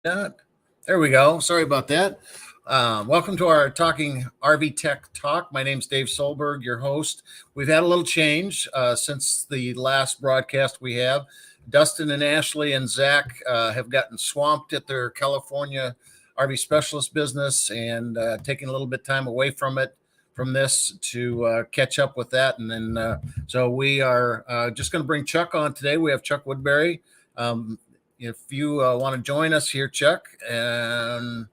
There we go. Sorry about that. Welcome to our Talking RV Tech Talk. My name's Dave Solberg, your host. We've had a little change since the last broadcast we have. Dustin and Ashley and Zach have gotten swamped at their California RV specialist business and taking a little bit of time away from this to catch up with that. And then so we are just going to bring Chuck on today. We have Chuck Woodbury. If you want to join us here, Chuck, and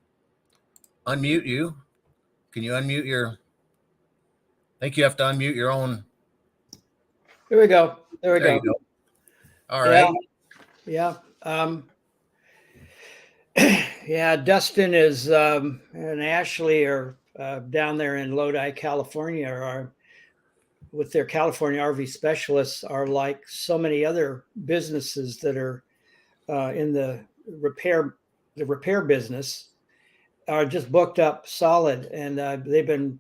unmute you. Can you unmute your? I think you have to unmute your own. There we go. There we go. You go. All right. Yeah. Yeah. Dustin is and Ashley are down there in Lodi, California, are with their California RV specialists are like so many other businesses that are in the repair business are just booked up solid, and they've been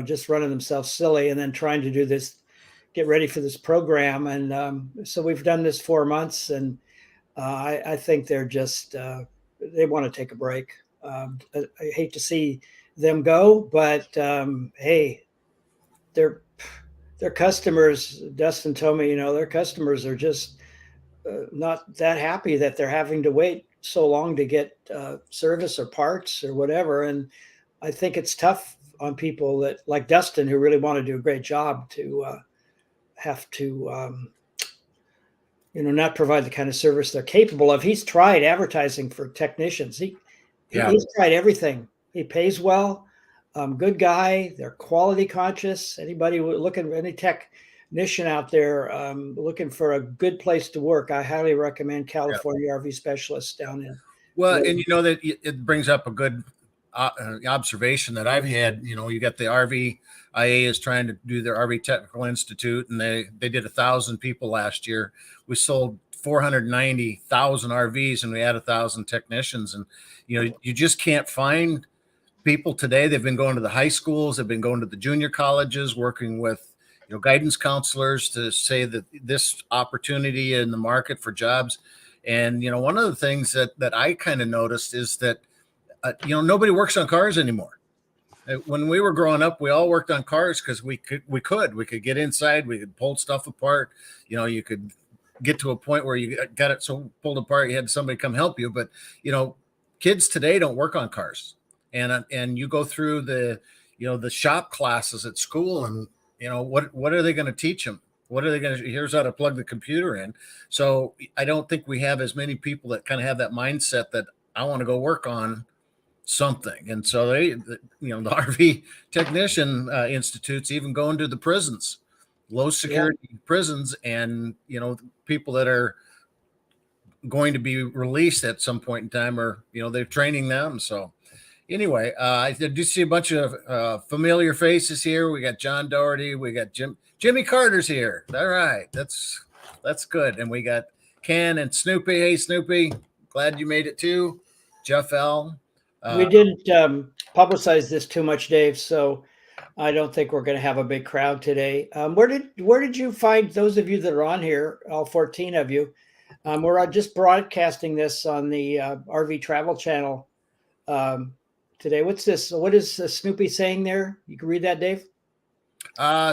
just running themselves silly and then trying to do this, get ready for this program. And so we've done this 4 months, and I think they're just they want to take a break. I hate to see them go, but hey, their customers, Dustin told me, their customers are just not that happy that they're having to wait so long to get service or parts or whatever. And I think it's tough on people that like Dustin, who really want to do a great job, to have to not provide the kind of service they're capable of. He's tried advertising for technicians. He's tried everything. He pays well, good guy. They're quality conscious. Anybody looking, any technician out there looking for a good place to work, I highly recommend California RV Specialists down in. Well, and that it brings up a good observation that I've had. You got the RVIA is trying to do their RV Technical Institute, and they did 1,000 people last year. We sold 490,000 RVs, and we had 1,000 technicians. And you just can't find people today. They've been going to the high schools, they've been going to the junior colleges, working with guidance counselors to say that this opportunity in the market for jobs. And one of the things that I kind of noticed is that nobody works on cars anymore. When we were growing up, we all worked on cars because we could get inside, we could pull stuff apart. You could get to a point where you got it so pulled apart you had somebody come help you. But kids today don't work on cars, and you go through the the shop classes at school, and what are they going to teach them? What are they going to? Here's how to plug the computer in. So I don't think we have as many people that kind of have that mindset that I want to go work on something. And so the RV technician institutes even go into the prisons, low security prisons, and people that are going to be released at some point in time, or they're training them. So anyway, I do see a bunch of familiar faces here. We got John Doherty. We got Jimmy Carter's here. All right, that's good. And we got Ken and Snoopy. Hey, Snoopy, glad you made it too. Jeff L. We didn't publicize this too much, Dave, so I don't think we're going to have a big crowd today. Where did you find those of you that are on here? All 14 of you. We're just broadcasting this on the RV Travel Channel today. What's this? What is Snoopy saying there? You can read that, Dave.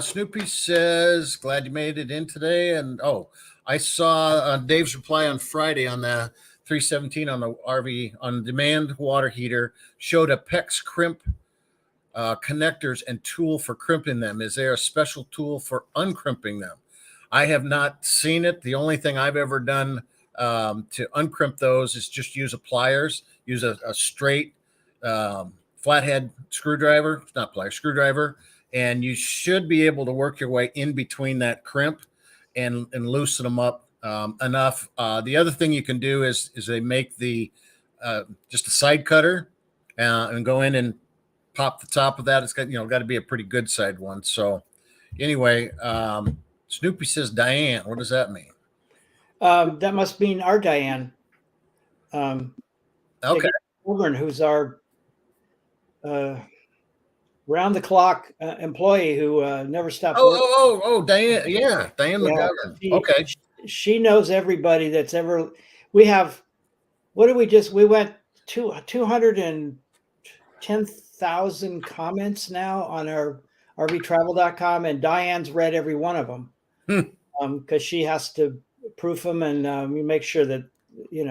Snoopy says, glad you made it in today. And I saw Dave's reply on Friday on the 317 on the RV on demand water heater, showed a PEX crimp connectors and tool for crimping them. Is there a special tool for uncrimping them? I have not seen it. The only thing I've ever done to uncrimp those is just use pliers, use a straight flathead screwdriver, not pliers, screwdriver, and you should be able to work your way in between that crimp and loosen them up enough. The other thing you can do is they make the just a side cutter and go in and pop the top of that. It's got got to be a pretty good side one. So anyway, Snoopy says Diane. What does that mean? That must mean our Diane. Okay. Who's our round the clock employee who never stops working. Oh, Diane. Yeah, Diane McGovern. Okay. She knows everybody that's ever. We have what did we went to 210,000 comments now on our rvtravel.com, and Diane's read every one of them. Hmm. Because she has to proof them, and we make sure that, you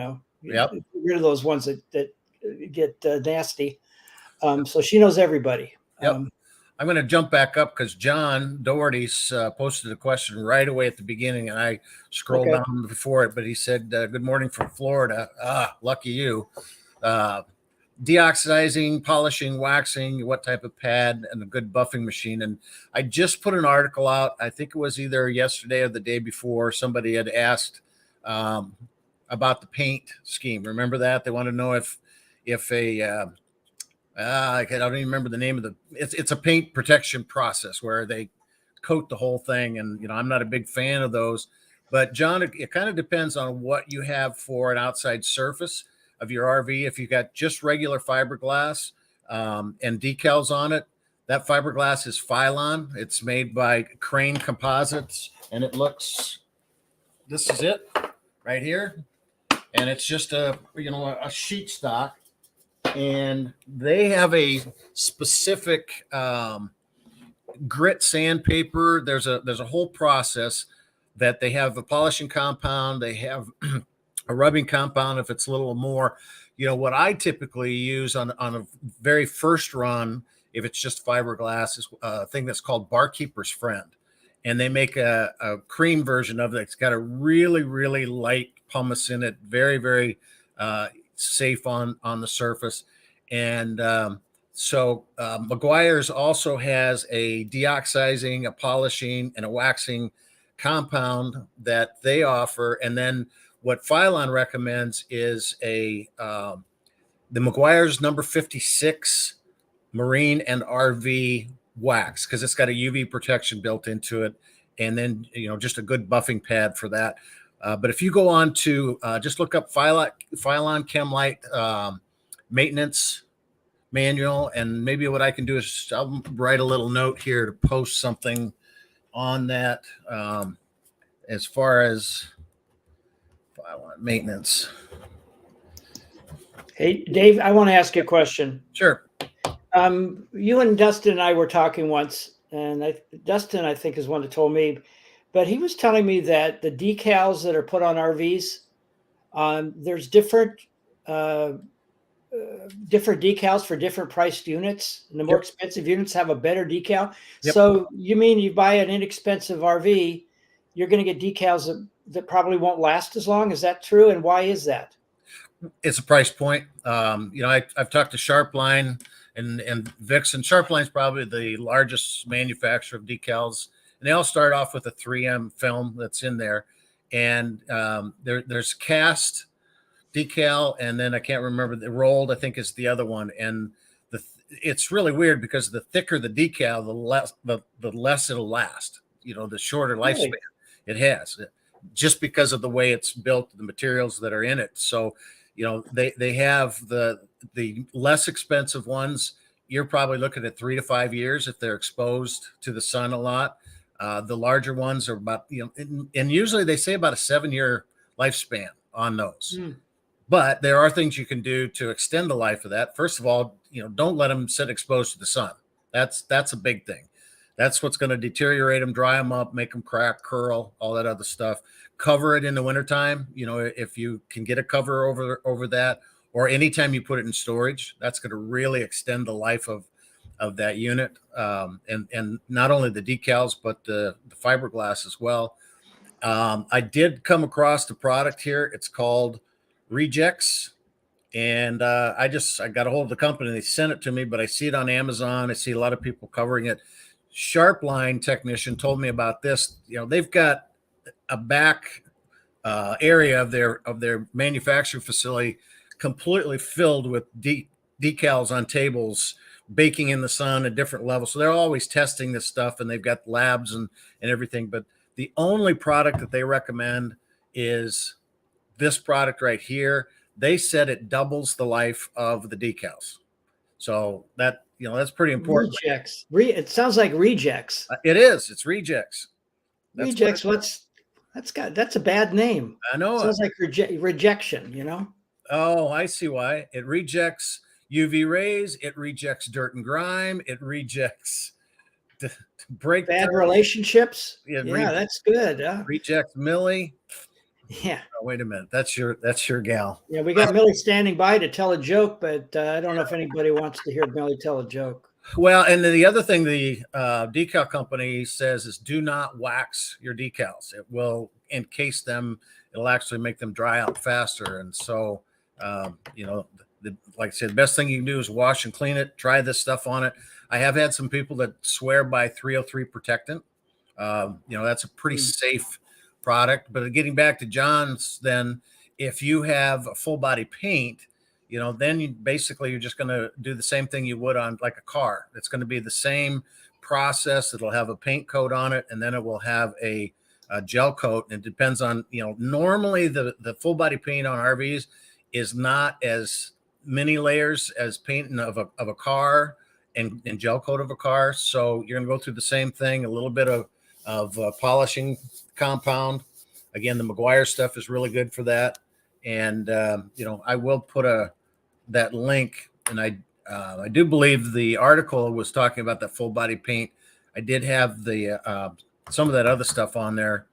Yep. get rid of those ones that get nasty. So she knows everybody. Yep. I'm going to jump back up because John Doherty's posted a question right away at the beginning, and I scrolled down before it, but he said, good morning from Florida. Lucky you. Deoxidizing, polishing, waxing, what type of pad, and a good buffing machine. And I just put an article out. I think it was either yesterday or the day before. Somebody had asked about the paint scheme. Remember that? They want to know if a I don't even remember the name of it's a paint protection process where they coat the whole thing. And, I'm not a big fan of those, but John, it kind of depends on what you have for an outside surface of your RV. If you got just regular fiberglass and decals on it, that fiberglass is Phylon. It's made by Crane Composites, and it looks, this is it right here. And it's just a sheet stock. And they have a specific grit sandpaper. There's a whole process that they have. A polishing compound. They have a rubbing compound if it's a little more. What I typically use on a very first run, if it's just fiberglass, is a thing that's called Barkeeper's Friend. And they make a cream version of it. It's got a really, really light pumice in it. Very, very safe on the surface. And so Meguiar's also has a deoxidizing, a polishing, and a waxing compound that they offer. And then what Phylon recommends is the Meguiar's number 56 marine and RV wax, because it's got a UV protection built into it. And then, just a good buffing pad for that. But if you go on to just look up Phylon Chemlite maintenance manual, and maybe what I can do is I'll write a little note here to post something on that as far as Phylon maintenance. Hey, Dave, I want to ask you a question. Sure. You and Dustin and I were talking once, and Dustin, I think, is one that told me, but he was telling me that the decals that are put on RVs, there's different decals for different priced units, and the more expensive units have a better decal. Yep. So you mean you buy an inexpensive RV, you're going to get decals that probably won't last as long? Is that true? And why is that? It's a price point. I've talked to Sharpline and Vixen. Sharpline's probably the largest manufacturer of decals, and they all start off with a 3M film that's in there. And there's cast decal, and then I can't remember, the rolled, I think, is the other one. And it's really weird because the thicker the decal, the less it'll last. The shorter lifespan it has, just because of the way it's built, the materials that are in it. So they have the less expensive ones. You're probably looking at 3 to 5 years if they're exposed to the sun a lot. The larger ones are about, and usually they say about a 7-year lifespan on those. But there are things you can do to extend the life of that. First of all, don't let them sit exposed to the sun. That's a big thing. That's what's going to deteriorate them, dry them up, make them crack, curl, all that other stuff. Cover it in the wintertime. If you can get a cover over that, or anytime you put it in storage, that's going to really extend the life of that unit. And not only the decals, but the fiberglass as well. I did come across the product here. It's called Rejects. And I got a hold of the company. They sent it to me, but I see it on Amazon. I see a lot of people covering it. Sharpline technician told me about this. They've got a back area of their manufacturing facility completely filled with decals on tables, baking in the sun at different levels. So they're always testing this stuff, and they've got labs and everything. But the only product that they recommend is this product right here. They said it doubles the life of the decals. So that, that's pretty important. Rejects. It sounds like rejects. It is. It's Rejects. Rejects. That's a bad name. I know. It sounds like rejection, Oh, I see why. It rejects UV rays. It rejects dirt and grime. It rejects the brake Bad tests. relationships. It Yeah, that's good. rejects Millie. Yeah. Oh, wait a minute. That's your gal. Yeah, we got Millie standing by to tell a joke, but I don't know if anybody wants to hear Millie tell a joke. Well, and then the other thing the decal company says is do not wax your decals. It will encase them. It'll actually make them dry out faster. And so, like I said, the best thing you can do is wash and clean it. Try this stuff on it. I have had some people that swear by 303 protectant. That's a pretty safe product. But getting back to John's, then if you have a full body paint, then you're just going to do the same thing you would on like a car. It's going to be the same process. It'll have a paint coat on it, and then it will have a gel coat. And it depends on, normally the full body paint on RVs is not as many layers as paint of a car and gel coat of a car. So you're going to go through the same thing, a little bit of polishing compound. Again, the McGuire stuff is really good for that. And, I will put that link, and I do believe the article was talking about that full body paint. I did have the some of that other stuff on there,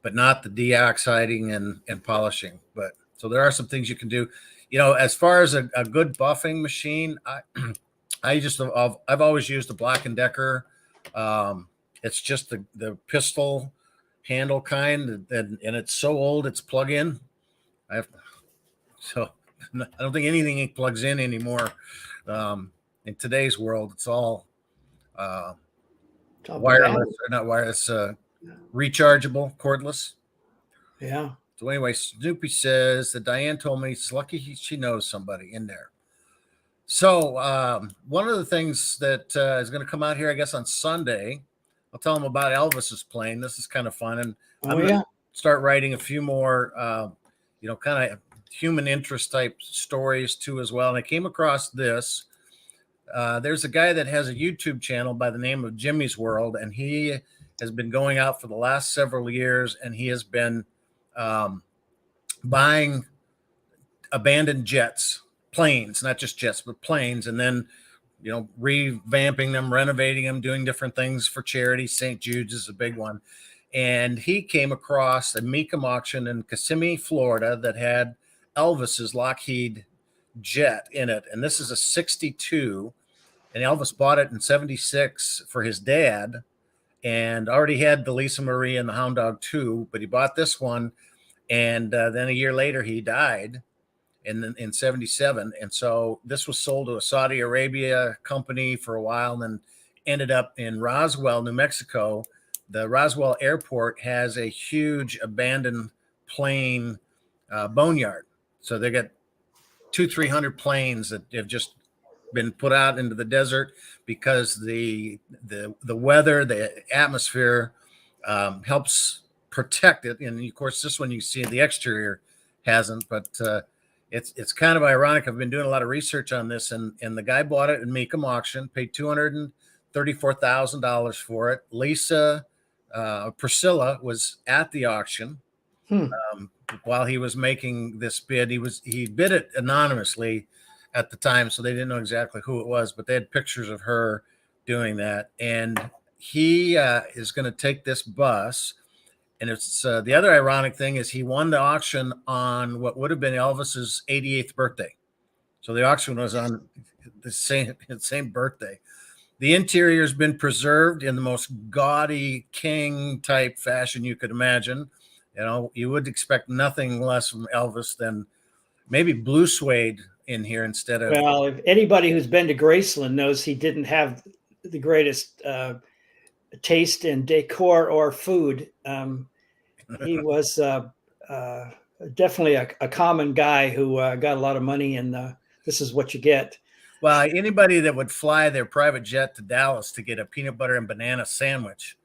but not the deoxiding and polishing. But so there are some things you can do. As far as a good buffing machine, I've always used the Black and Decker. It's just the pistol handle kind, and it's so old it's plug in. So I don't think anything plugs in anymore. In today's world, it's all wireless, or not wireless, rechargeable, cordless. Yeah. So anyway, Snoopy says that Diane told me it's lucky she knows somebody in there. So one of the things that is going to come out here, I guess, on Sunday, I'll tell them about Elvis's plane. This is kind of fun, and I'm going to start writing a few more, kind of human interest type stories too as well. And I came across this. There's a guy that has a YouTube channel by the name of Jimmy's World, and he has been going out for the last several years, and he has been buying abandoned jets, planes, not just jets, but planes, and then revamping them, renovating them, doing different things for charity. St. Jude's is a big one. And he came across a Mecum auction in Kissimmee, Florida, that had Elvis's Lockheed jet in it. And this is a 62. And Elvis bought it in 76 for his dad and already had the Lisa Marie and the Hound Dog 2, but he bought this one. And then a year later, he died in 77. And so this was sold to a Saudi Arabia company for a while, and then ended up in Roswell, New Mexico. The Roswell airport has a huge abandoned plane boneyard. So they got 200-300 planes that have just been put out into the desert because the weather, the atmosphere helps protect it. And of course, this one you see the exterior hasn't, but it's kind of ironic. I've been doing a lot of research on this, and the guy bought it in Mecum auction, paid $234,000 for it. Priscilla was at the auction while he was making this bid. He bid it anonymously at the time, so they didn't know exactly who it was, but they had pictures of her doing that. And he is going to take this bus. And it's the other ironic thing is he won the auction on what would have been Elvis's 88th birthday. So the auction was on the same birthday. The interior has been preserved in the most gaudy king type fashion you could imagine. You would expect nothing less from Elvis than maybe blue suede in here instead of. Well, if anybody who's been to Graceland knows he didn't have the greatest taste in decor or food. He was definitely a common guy who got a lot of money, and this is what you get. Well, anybody that would fly their private jet to Dallas to get a peanut butter and banana sandwich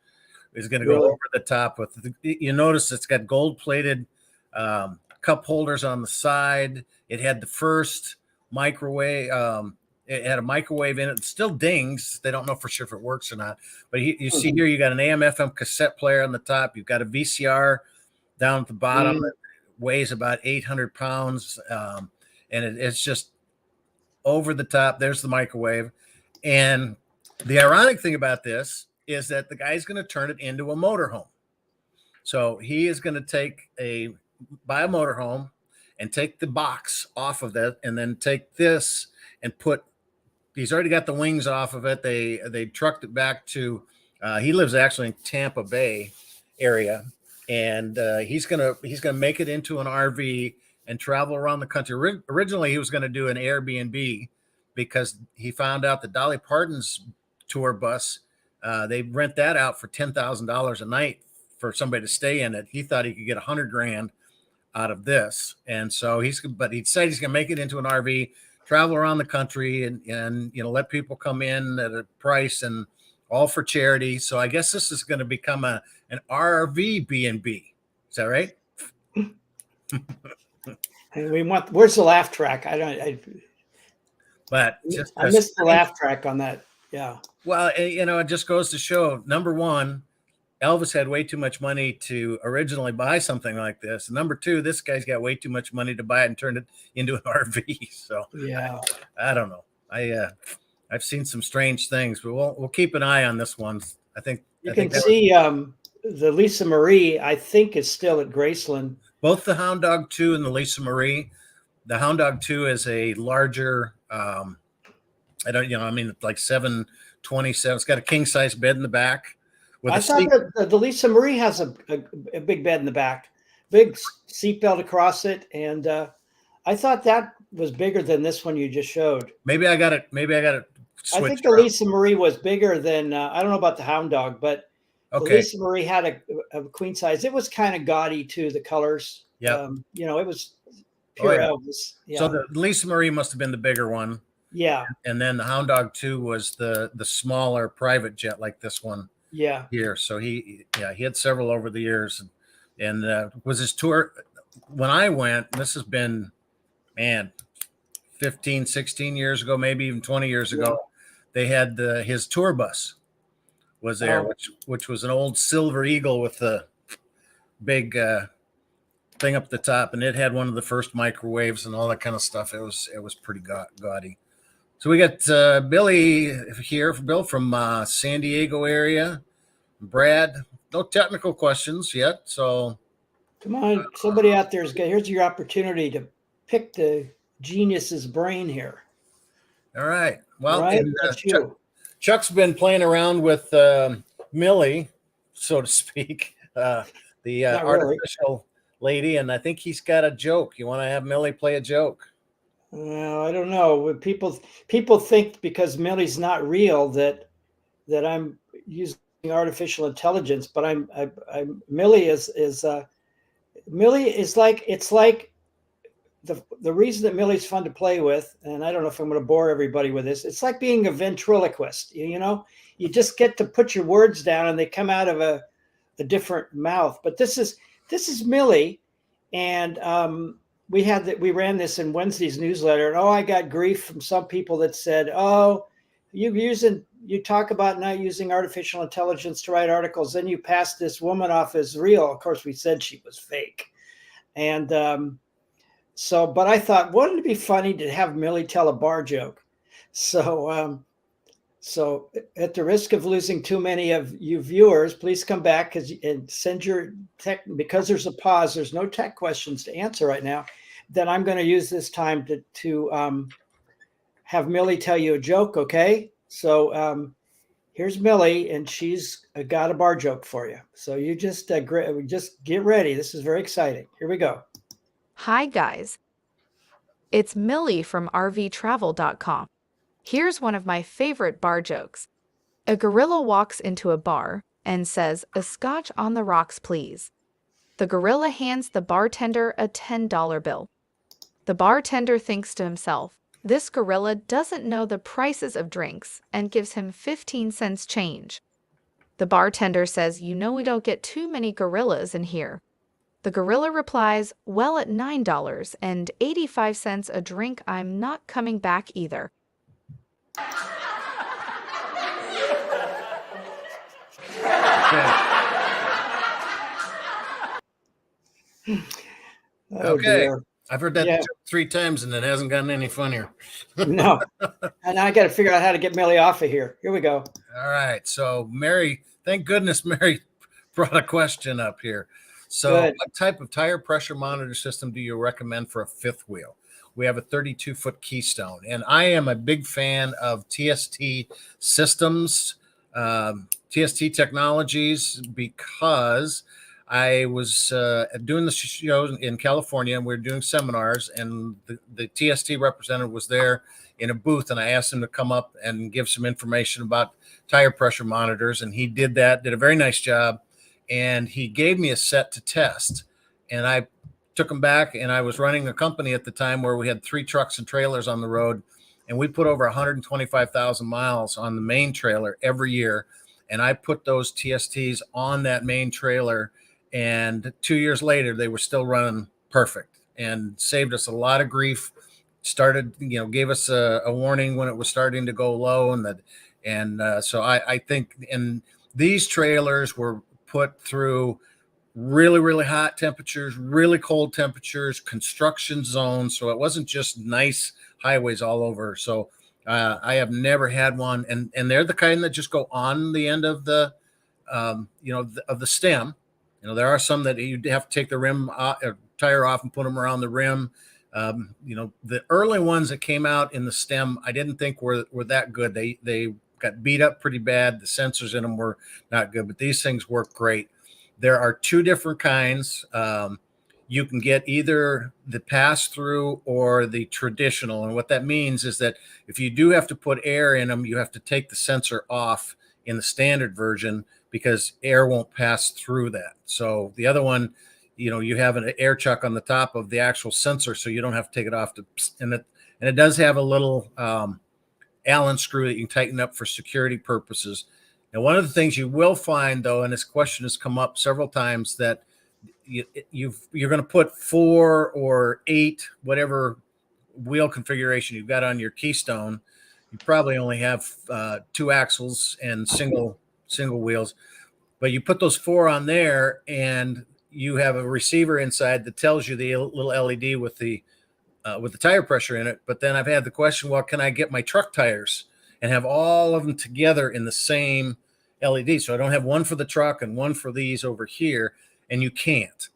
is going to go over the top with. You notice it's got gold-plated cup holders on the side. It had the first microwave. It had a microwave in it. It still dings. They don't know for sure if it works or not. But you see here, you got an AM/FM cassette player on the top. You've got a VCR down at the bottom that weighs about 800 pounds. and it's just over the top. There's the microwave. And the ironic thing about this is that the guy's going to turn it into a motorhome. So he is going to buy a motorhome and take the box off of that, and then take this and he's already got the wings off of it. They trucked it back to, he lives actually in Tampa Bay area, and he's gonna make it into an RV and travel around the country. Originally, he was going to do an Airbnb because he found out that Dolly Parton's tour bus, they rent that out for $10,000 a night for somebody to stay in it. He thought he could get $100,000 out of this, and so he decided he's going to make it into an RV, travel around the country, and let people come in at a price, and all for charity. So I guess this is going to become an RV B&B. Is that right? And where's the laugh track? I missed the laugh track on that. Yeah. Well, it just goes to show, number one, Elvis had way too much money to originally buy something like this. And number two, this guy's got way too much money to buy it and turn it into an RV. So yeah, I don't know. I've seen some strange things, but we'll keep an eye on this one. I think you can see the Lisa Marie, I think, is still at Graceland. Both the Hound Dog 2 and the Lisa Marie. The Hound Dog 2 is a larger, like 727. It's got a king size bed in the back. I thought that the Lisa Marie has a big bed in the back, big seatbelt across it, and I thought that was bigger than this one you just showed. Maybe I got it. I think the Lisa Marie was bigger than I don't know about the Hound Dog, but the Lisa Marie had a queen size. It was kind of gaudy too. The colors, yeah, it was pure Elvis. Yeah. So the Lisa Marie must have been the bigger one. Yeah, and then the Hound Dog 2 was the smaller private jet like this one. Yeah. Here. So he had several over the years, and was his tour when I went, this has been, 15, 16 years ago, maybe even 20 years ago. They had his tour bus was there, which was an old Silver Eagle with the big thing up the top, and it had one of the first microwaves and all that kind of stuff. It was pretty gaudy. So we got Billy here, Bill from San Diego area. Brad, no technical questions yet. So come on, somebody out there here's your opportunity to pick the genius's brain here. All right. Well, right? Chuck's been playing around with Millie, so to speak, the artificial lady, and I think he's got a joke. You want to have Millie play a joke? I don't know. People think because Millie's not real that I'm using artificial intelligence, but Millie is like, it's like the reason that Millie's fun to play with, and I don't know if I'm going to bore everybody with this. It's like being a ventriloquist. You just get to put your words down and they come out of a different mouth. But this is Millie, and we ran this in Wednesday's newsletter, and I got grief from some people that said, you talk about not using artificial intelligence to write articles, then you pass this woman off as real. Of course, we said she was fake. And but I thought, wouldn't it be funny to have Millie tell a bar joke? So at the risk of losing too many of you viewers, please come back and send your tech, because there's a pause. There's no tech questions to answer right now. Then I'm going to use this time to have Millie tell you a joke. Okay. So here's Millie, and she's got a bar joke for you. So you just get ready. This is very exciting. Here we go. Hi, guys. It's Millie from RVTravel.com. Here's one of my favorite bar jokes. A gorilla walks into a bar and says, "A scotch on the rocks, please." The gorilla hands the bartender a $10 bill. The bartender thinks to himself, this gorilla doesn't know the prices of drinks, and gives him 15 cents change. The bartender says, "We don't get too many gorillas in here." The gorilla replies, "Well, at $9.85 a drink, I'm not coming back either." Okay. I've heard that Yeah. 3 times and it hasn't gotten any funnier. No. And I got to figure out how to get Millie off of here. Here we go. All right. So Mary, thank goodness Mary brought a question up here. So Good. what type of tire pressure monitor system do you recommend for a fifth wheel? We have a 32-foot Keystone, and I am a big fan of TST systems, TST technologies, because I was doing the show in California, and we were doing seminars, and the TST representative was there in a booth, and I asked him to come up and give some information about tire pressure monitors, and he did that, did a very nice job, and he gave me a set to test, and I took them back, and I was running a company at the time where we had 3 trucks and trailers on the road, and we put over 125,000 miles on the main trailer every year, and I put those TSTs on that main trailer, and 2 years later they were still running perfect and saved us a lot of grief. Started, gave us a warning when it was starting to go low, so I think, and these trailers were put through really, really hot temperatures, really cold temperatures, construction zones. So it wasn't just nice highways all over. So I have never had one, and they're the kind that just go on the end of the, of the stem. There are some that you have to take the rim tire off and put them around the rim. The early ones that came out in the stem, I didn't think were that good. They got beat up pretty bad. The sensors in them were not good, but these things work great. There are 2 different kinds. You can get either the pass-through or the traditional. And what that means is that if you do have to put air in them, you have to take the sensor off in the standard version because air won't pass through that. So the other one, you have an air chuck on the top of the actual sensor, so you don't have to take it off. And it does have a little Allen screw that you can tighten up for security purposes. Now, one of the things you will find, though, and this question has come up several times, that you're going to put 4 or 8, whatever wheel configuration you've got on your Keystone. You probably only have 2 axles and single wheels, but you put those 4 on there, and you have a receiver inside that tells you the little LED with the tire pressure in it. But then I've had the question, well, can I get my truck tires and have all of them together in the same LED? So I don't have one for the truck and one for these over here, and you can't.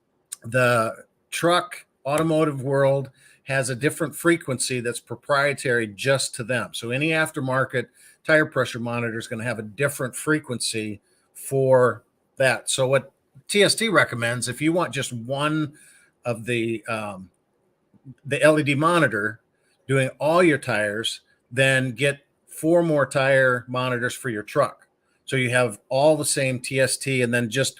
The truck automotive world has a different frequency that's proprietary just to them. So any aftermarket tire pressure monitor is going to have a different frequency for that. So what TST recommends, if you want just one of the LED monitor doing all your tires, then get 4 more tire monitors for your truck. So you have all the same TST, and then just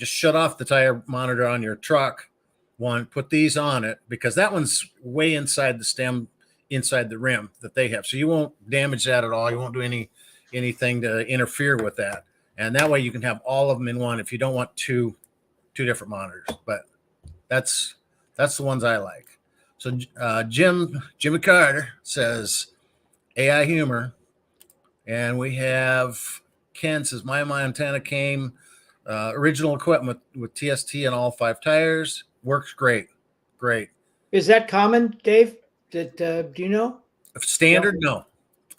shut off the tire monitor on your truck one, put these on it, because that one's way inside the stem, inside the rim that they have. So you won't damage that at all. You won't do anything to interfere with that. And that way you can have all of them in one if you don't want two different monitors. But that's the ones I like. So Jimmy Carter says AI humor, and we have Ken says my Montana came original equipment with TST and all 5 tires, works great. Is that common, Dave? Do you know? Standard?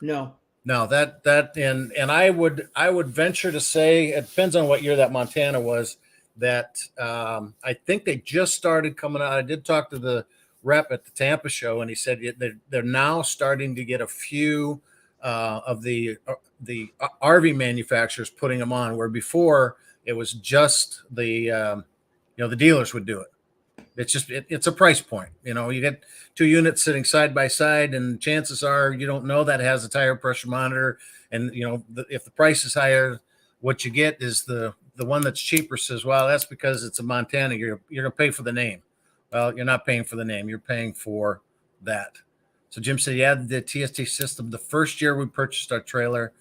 No. That and I would venture to say it depends on what year that Montana was. That I think they just started coming out. I did talk to the rep at the Tampa show, and he said they're now starting to get a few of the RV manufacturers putting them on, where before it was just the dealers would do it. It's just it's a price point. You get 2 units sitting side by side, and chances are you don't know that it has a tire pressure monitor. And if the price is higher, what you get is the one that's cheaper says, well, that's because it's a Montana. You're going to pay for the name. Well, you're not paying for the name. You're paying for that. So Jim said he added the TST system the first year we purchased our trailer.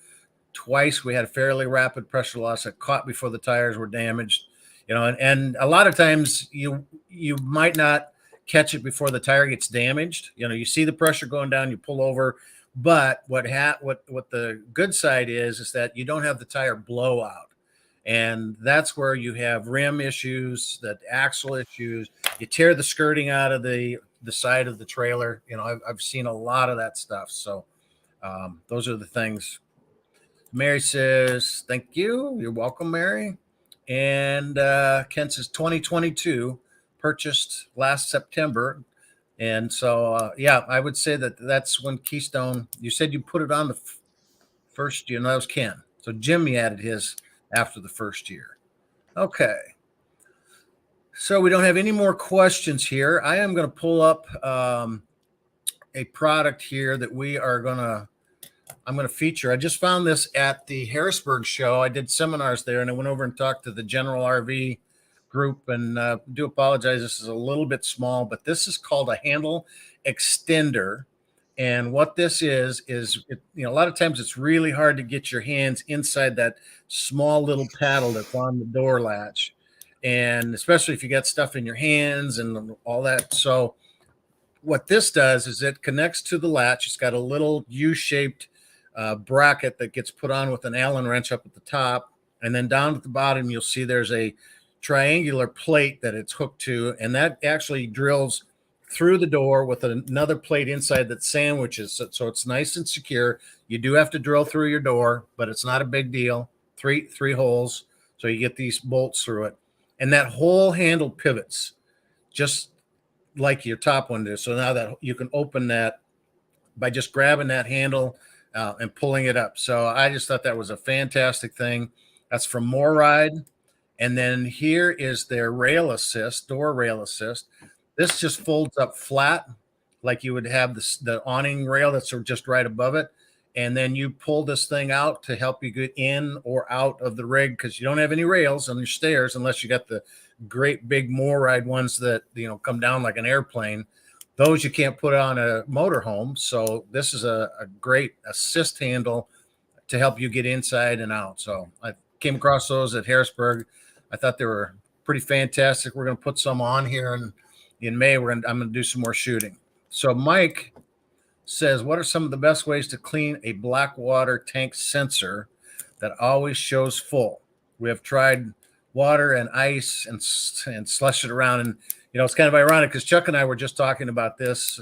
Twice we had a fairly rapid pressure loss that caught before the tires were damaged. And a lot of times you might not catch it before the tire gets damaged. You see the pressure going down, you pull over. But what the good side is that you don't have the tire blowout. And that's where you have rim issues, that axle issues. You tear the skirting out of the the side of the trailer. I've seen a lot of that stuff. So those are the things. Mary says, thank you. You're welcome, Mary. And Ken says 2022, purchased last September. And so, yeah, I would say that's when Keystone, you said you put it on the first year. No, that was Ken. So Jimmy added his after the first year. Okay. So we don't have any more questions here. I am going to pull up a product here that I'm going to feature. I just found this at the Harrisburg show. I did seminars there, and I went over and talked to the General RV group. And do apologize, this is a little bit small, but this is called a handle extender. And what this is a lot of times it's really hard to get your hands inside that small little paddle that's on the door latch, and especially if you got stuff in your hands and all that. So what this does is it connects to the latch. It's got a little U-shaped bracket that gets put on with an Allen wrench up at the top, and then down at the bottom you'll see there's a triangular plate that it's hooked to, and that actually drills through the door with another plate inside that sandwiches it, so it's nice and secure. You do have to drill through your door, but it's not a big deal. Three holes, so you get these bolts through it, and that whole handle pivots just like your top one does. So now that you can open that by just grabbing that handle and pulling it up. So I just thought that was a fantastic thing. That's from MoreRide. And then here is their rail assist, door rail assist. This just folds up flat like you would have the awning rail that's just right above it. And then you pull this thing out to help you get in or out of the rig, because you don't have any rails on your stairs unless you got the great big MoreRide ones that come down like an airplane. Those you can't put on a motorhome. So this is a great assist handle to help you get inside and out. So I came across those at Harrisburg. I thought they were pretty fantastic. We're going to put some on here, and in May I'm going to do some more shooting. So Mike says, what are some of the best ways to clean a black water tank sensor that always shows full? We have tried water and ice and slush it around. And, it's kind of ironic because Chuck and I were just talking about this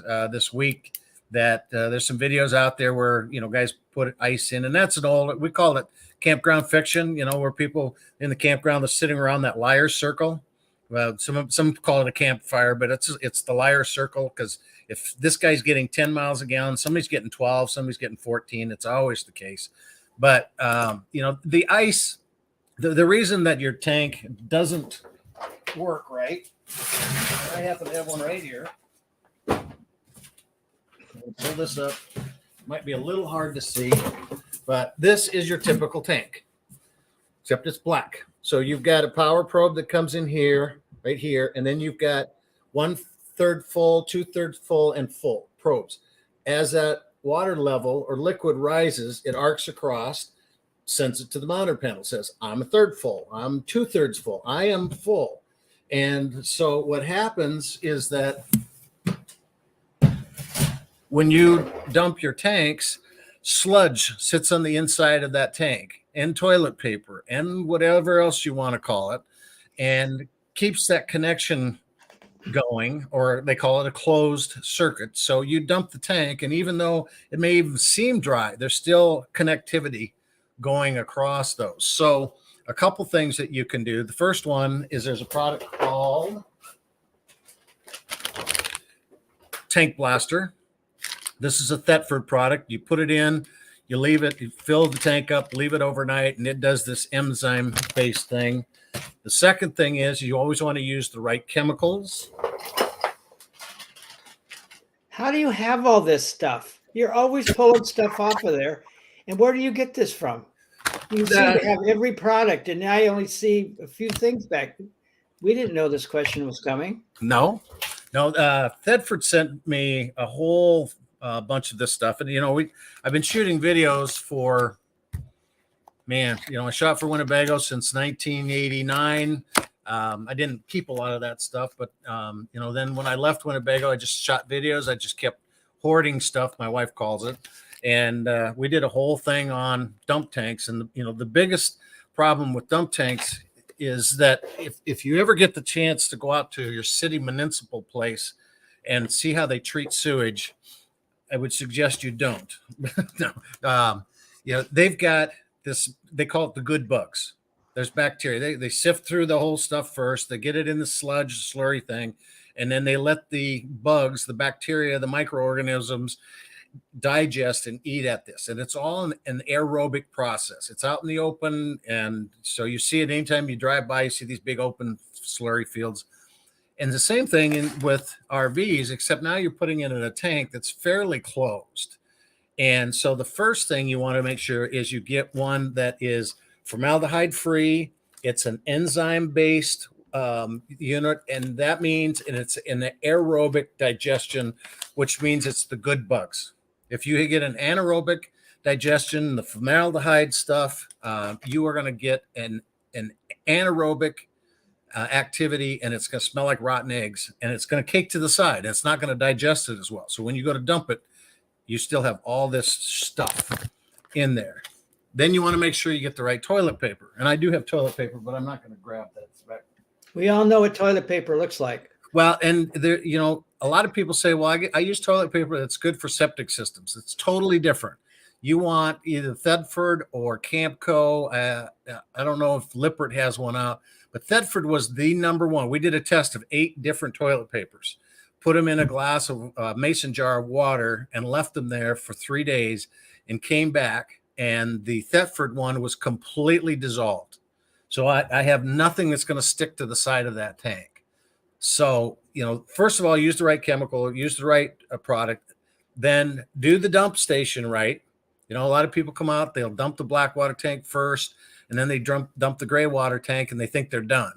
week, that there's some videos out there where, guys put ice in, and that's we call it campground fiction, where people in the campground are sitting around that liar circle. Well, some call it a campfire, but it's the liar circle, because if this guy's getting 10 miles a gallon, somebody's getting 12, somebody's getting 14. It's always the case. But, the ice, the reason that your tank doesn't work right, I happen to have one right here. I'll pull this up. Might be a little hard to see, but this is your typical tank, except it's black. So you've got a power probe that comes in here, right here, and then you've got 1/3 full, 2/3 full, and full probes. As that water level or liquid rises, it arcs across, sends it to the monitor panel, says, I'm 1/3 full, I'm 2/3 full, I am full. And so what happens is that when you dump your tanks, sludge sits on the inside of that tank, and toilet paper and whatever else you want to call it, and keeps that connection going, or they call it a closed circuit. So you dump the tank, and even though it may even seem dry, there's still connectivity going across those. So a couple things that you can do. The first one is there's a product called Tank Blaster. This is a Thetford product. You put it in, you leave it, you fill the tank up, leave it overnight, and it does this enzyme-based thing. The second thing is you always want to use the right chemicals. How do you have all this stuff? You're always pulling stuff off of there. And where do you get this from? You seem to have every product, and now I only see a few things back. We didn't know this question was coming. No. Thetford sent me a whole bunch of this stuff, and I've been shooting videos for, I shot for Winnebago since 1989. I didn't keep a lot of that stuff, but then when I left Winnebago, I just shot videos. I just kept hoarding stuff, my wife calls it. And we did a whole thing on dump tanks. And the biggest problem with dump tanks is that if you ever get the chance to go out to your city municipal place and see how they treat sewage, I would suggest you don't. No. They've got this, they call it the good bugs. There's bacteria. They sift through the whole stuff first. They get it in the sludge, slurry thing, and then they let the bugs, the bacteria, the microorganisms digest and eat at this. And it's all an aerobic process. It's out in the open. And so you see it anytime you drive by, you see these big open slurry fields. And the same thing with RVs, except now you're putting it in a tank that's fairly closed. And so the first thing you want to make sure is you get one that is formaldehyde free. It's an enzyme based unit, and that means, and it's in the aerobic digestion, which means it's the good bugs. If you get an anaerobic digestion, the formaldehyde stuff, you are going to get an anaerobic activity, and it's going to smell like rotten eggs, and it's going to cake to the side. It's not going to digest it as well. So when you go to dump it, you still have all this stuff in there. Then you want to make sure you get the right toilet paper. And I do have toilet paper, but I'm not going to grab that. It's back. We all know what toilet paper looks like. Well, and there, a lot of people say, well, I use toilet paper that's good for septic systems. It's totally different. You want either Thetford or Campco. I don't know if Lippert has one out, but Thetford was the number one. We did a test of 8 different toilet papers, put them in a glass of mason jar of water and left them there for 3 days and came back. And the Thetford one was completely dissolved. So I have nothing that's going to stick to the side of that tank. So, first of all, use the right chemical, use the right product, then do the dump station right. A lot of people come out, they'll dump the black water tank first, and then they dump the gray water tank and they think they're done.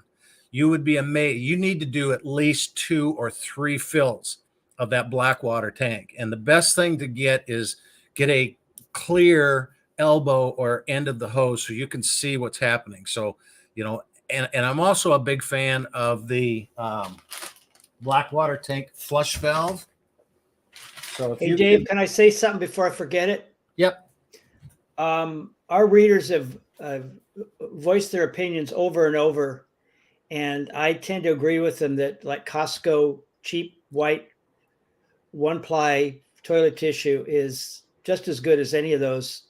You would be amazed. You need to do at least 2 or 3 fills of that black water tank. And the best thing to get is get a clear elbow or end of the hose so you can see what's happening. So, and I'm also a big fan of the black water tank flush valve. So Hey, Dave, can I say something before I forget it? Yep. Our readers have voiced their opinions over and over, and I tend to agree with them that, like, Costco cheap white 1-ply toilet tissue is just as good as any of those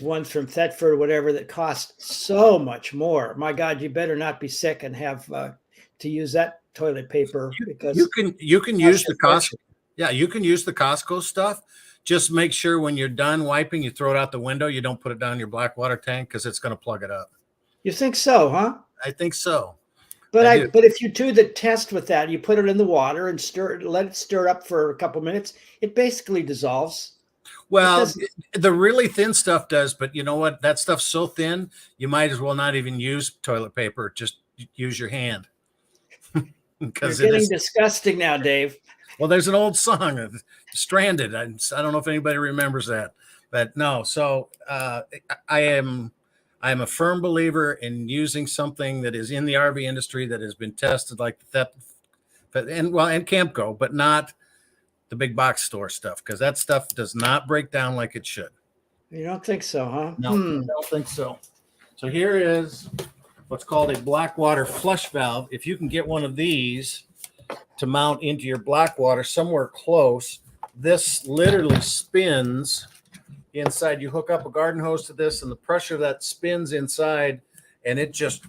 ones from Thetford or whatever that cost so much more. My God, you better not be sick and have to use that toilet paper, because you can use the Costco. Yeah, you can use the Costco stuff. Just make sure when you're done wiping, you throw it out the window. You don't put it down your black water tank because it's going to plug it up. You think so, huh? I think so. But but if you do the test with that, you put it in the water and let it stir up for a couple minutes, it basically dissolves. Well, the really thin stuff does, but you know what? That stuff's so thin, you might as well not even use toilet paper. Just use your hand. Because you're getting disgusting now, Dave. Well, there's an old song, Stranded. I don't know if anybody remembers that, but no. So I am a firm believer in using something that is in the RV industry that has been tested, like and Campco, but not the big box store stuff, because that stuff does not break down like it should. You don't think so, huh? No, I don't think so. So here is what's called a black water flush valve. If you can get one of these to mount into your black water somewhere close, this literally spins inside. You hook up a garden hose to this, and the pressure of that spins inside, and it just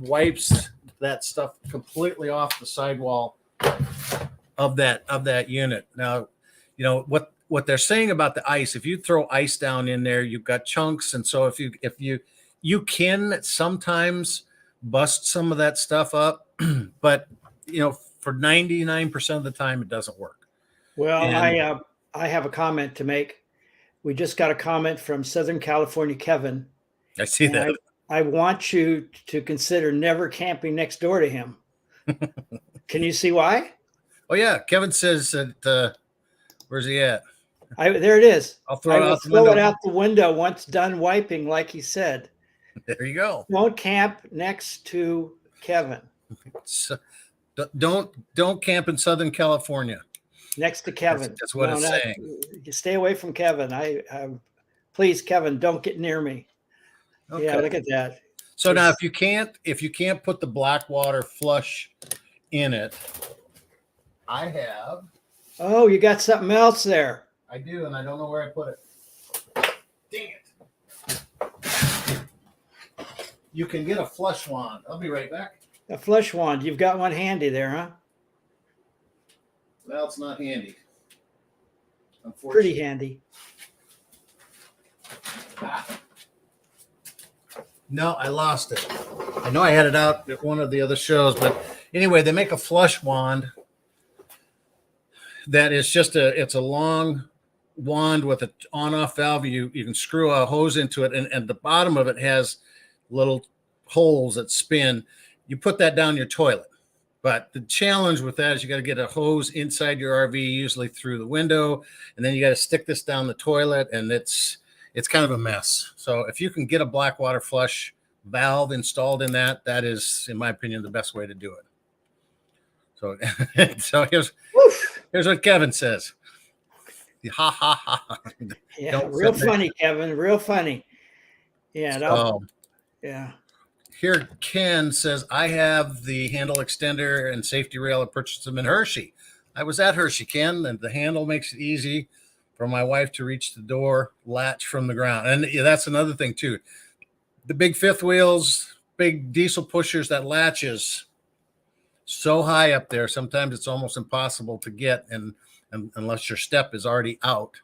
wipes that stuff completely off the sidewall of that unit. Now, what they're saying about the ice, if you throw ice down in there, you've got chunks. And so if you can sometimes bust some of that stuff up, but for 99% of the time, it doesn't work. Well, I have a comment to make. We just got a comment from Southern California, Kevin. I see that. I want you to consider never camping next door to him. Can you see why? Oh yeah, Kevin says that. Where's he at? There it is. I'll throw it out the window once done wiping, like he said. There you go. Don't camp next to Kevin. So, don't camp in Southern California. Next to Kevin. That's what it's saying. Stay away from Kevin. Please, Kevin, don't get near me. Okay. Yeah, look at that. So now, if you can't put the black water flush in it, I have. Oh, you got something else there. I do, and I don't know where I put it. Dang it. You can get a flush wand. I'll be right back. A flush wand. You've got one handy there, huh? Well, it's not handy. Pretty handy. No, I lost it. I know I had it out at one of the other shows, but anyway, they make a flush wand that is just it's a long wand with an on-off valve. You can screw a hose into it, and the bottom of it has little holes that spin. You put that down your toilet. But the challenge with that is you got to get a hose inside your RV, usually through the window, and then you got to stick this down the toilet, and it's kind of a mess. So if you can get a black water flush valve installed in that is, in my opinion, the best way to do it. So, so here's what Kevin says. Ha ha ha. Yeah, real funny, Kevin. Real funny. Yeah. Yeah. Here, Ken says, I have the handle extender and safety rail. I purchased them in Hershey. I was at Hershey, Ken, and the handle makes it easy for my wife to reach the door latch from the ground. And that's another thing, too. The big fifth wheels, big diesel pushers, that latch is so high up there. Sometimes it's almost impossible to get, and unless your step is already out.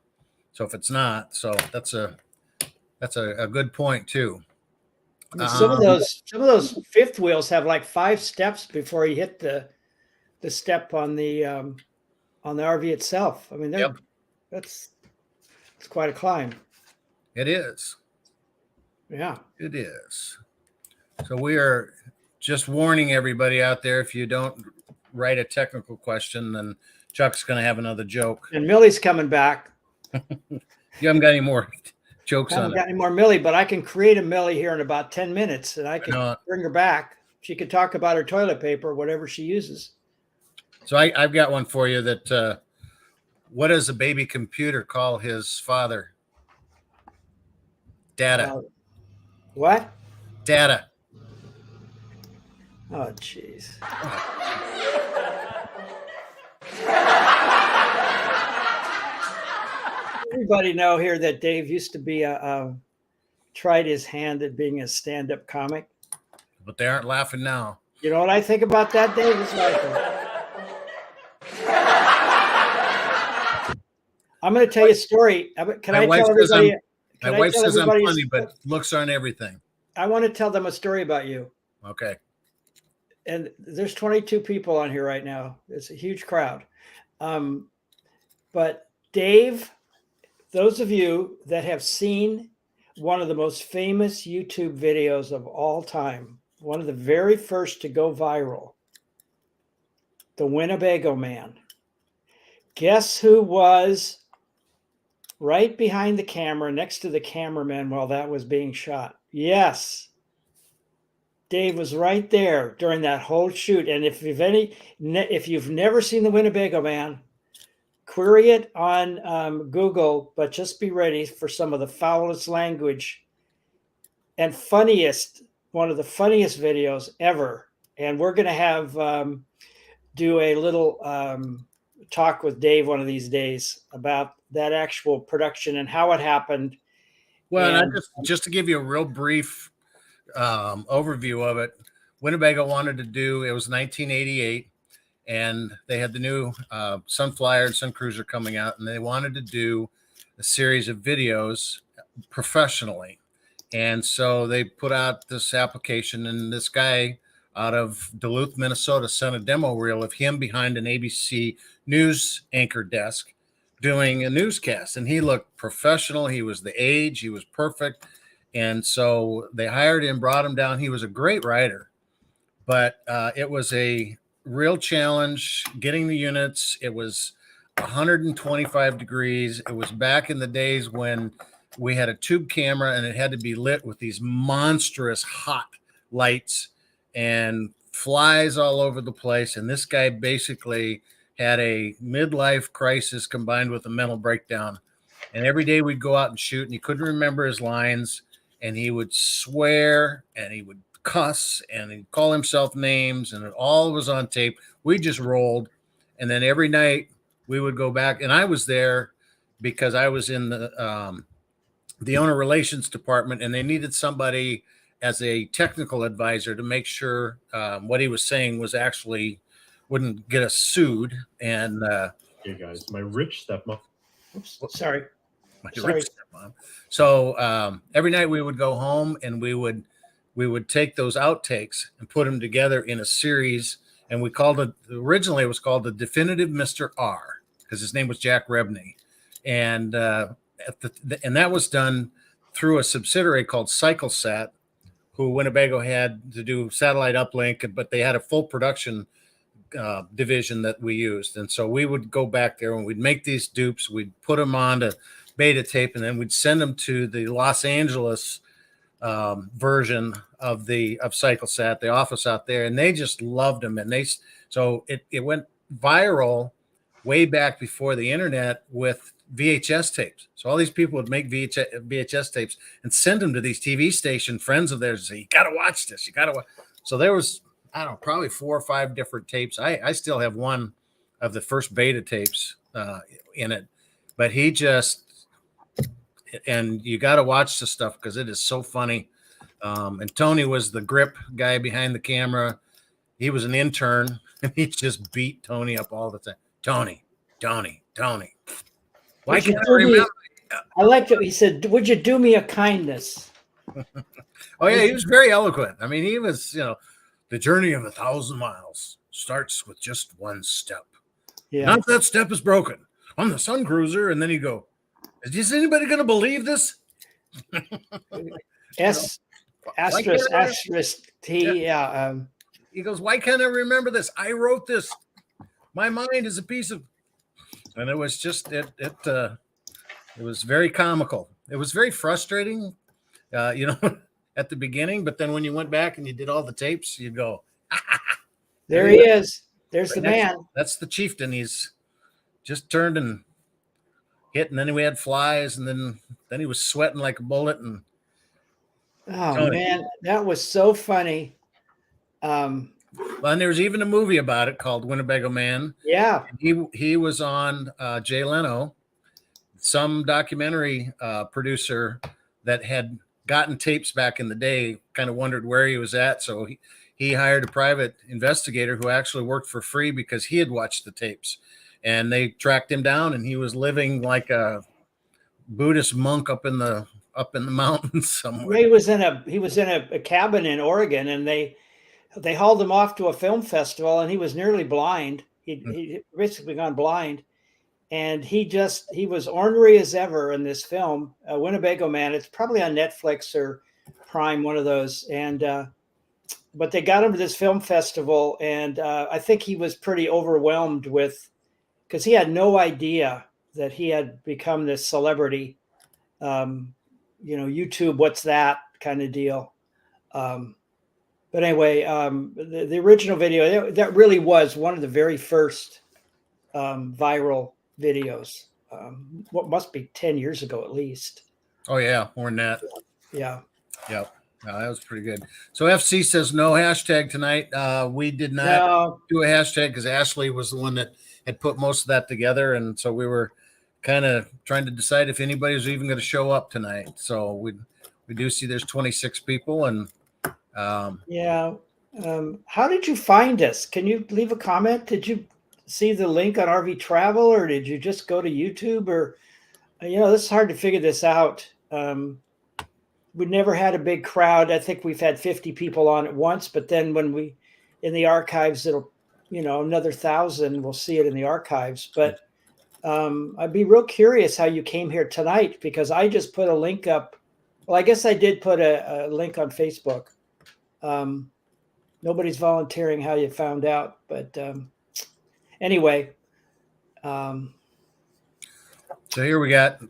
So if it's not, so that's a good point, too. I mean, some of those fifth wheels have like 5 steps before you hit the step on the RV itself. I mean, it's quite a climb. It is. Yeah, it is. So we are just warning everybody out there: if you don't write a technical question, then Chuck's going to have another joke. And Millie's coming back. You haven't got any more jokes I haven't on got any more Millie, but I can create a Millie here in about 10 minutes, and I can bring her back. She could talk about her toilet paper, whatever she uses. So I've got one for you. That what does a baby computer call his father? Data. What? Data. Oh, jeez. Everybody know here that Dave used to be tried his hand at being a stand-up comic. But they aren't laughing now. You know what I think about that, Dave? It's like, I'm going to tell you a story. Can I tell everybody? My wife says I'm funny, but looks aren't everything. I want to tell them a story about you. Okay. And there's 22 people on here right now. It's a huge crowd. But Dave, those of you that have seen one of the most famous YouTube videos of all time, one of the very first to go viral, the Winnebago Man. Guess who was right behind the camera, next to the cameraman while that was being shot? Yes. Dave was right there during that whole shoot. And if you've never seen the Winnebago Man, query it on Google, but just be ready for some of the foulest language and one of the funniest videos ever. And we're going to have do a little talk with Dave one of these days about that actual production and how it happened. Well, and just to give you a real brief overview of it, Winnebago wanted to do, it was 1988, and they had the new Sunflyer and Sun Cruiser coming out, and they wanted to do a series of videos professionally. And so they put out this application, and this guy out of Duluth, Minnesota, sent a demo reel of him behind an ABC news anchor desk doing a newscast, and he looked professional. He was the age, he was perfect. And so they hired him, brought him down. He was a great writer, but it was a real challenge getting the units. It was 125 degrees. It was back in the days when we had a tube camera and it had to be lit with these monstrous hot lights and flies all over the place. And this guy basically had a midlife crisis combined with a mental breakdown. And every day we'd go out and shoot, and he couldn't remember his lines, and he would swear, and he would cuss, and he'd call himself names, and it all was on tape. We just rolled. And then every night we would go back, and I was there because I was in the owner relations department, and they needed somebody as a technical advisor to make sure what he was saying was actually wouldn't get us sued. And Hey guys, my rich stepmom. Oops, sorry. my Sorry. rich stepmom. So every night we would go home and we would take those outtakes and put them together in a series. And we called it, originally it was called the Definitive Mr. R, because his name was Jack Rebney. And and that was done through a subsidiary called CycleSat, who Winnebago had to do satellite uplink, but they had a full production division that we used. And so we would go back there and we'd make these dupes, we'd put them on to beta tape, and then we'd send them to the Los Angeles version of CycleSat, the office out there, and they just loved them. And so it went viral way back before the internet with VHS tapes. So all these people would make VHS tapes and send them to these TV station friends of theirs and say, you got to watch this. You got to watch. So there was, I don't know, probably 4 or 5 different tapes. I still have one of the first beta tapes in it, but he just, and you got to watch the stuff because it is so funny. And Tony was the grip guy behind the camera. He was an intern and he just beat Tony up all the time. Tony. Why can't I remember? I liked it. He said, would you do me a kindness? Oh yeah, he was very eloquent. I mean, he was, the journey of 1,000 miles starts with just one step. Yeah. Not that step is broken on the Sun Cruiser. And then you go, is anybody going to believe this? Asterisk T. Yeah. He goes, why can't I remember this? I wrote this. My mind is a piece of, and it was just, it was very comical. It was very frustrating, at the beginning, but then when you went back and you did all the tapes, you'd go, there he is. There's the man. That's the chieftain. He's just turned and hit, and then we had flies, and then he was sweating like a bullet. And oh man, that was so funny. And there was even a movie about it called Winnebago Man. Yeah. He was on Jay Leno, some documentary producer that had gotten tapes back in the day, kind of wondered where he was at. So he hired a private investigator who actually worked for free because he had watched the tapes, and they tracked him down, and he was living like a Buddhist monk up in the mountains somewhere. He was in a cabin in Oregon, and they hauled him off to a film festival, and he was nearly blind. He basically gone blind. And he was ornery as ever in this film, Winnebago Man. It's probably on Netflix or Prime, one of those. And but they got him to this film festival, and I think he was pretty overwhelmed because he had no idea that he had become this celebrity. YouTube, what's that kind of deal. But anyway, the original video, that really was one of the very first viral videos. What must be 10 years ago at least. Oh yeah, more than that. Yeah. Yep. No, that was pretty good. So FC says no hashtag tonight. We did not do a hashtag because Ashley was the one that had put most of that together, and so we were kind of trying to decide if anybody was even going to show up tonight. So we do see there's 26 people, and yeah. How did you find us? Can you leave a comment? Did you see the link on RV Travel, or did you just go to YouTube? Or this is hard to figure this out. We never had a big crowd. I think we've had 50 people on at once, but then when we in the archives, it'll another 1,000. We'll see it in the archives. But I'd be real curious how you came here tonight, because I just put a link up. Well, I guess I did put a link on Facebook. Nobody's volunteering how you found out, but anyway. So here we got,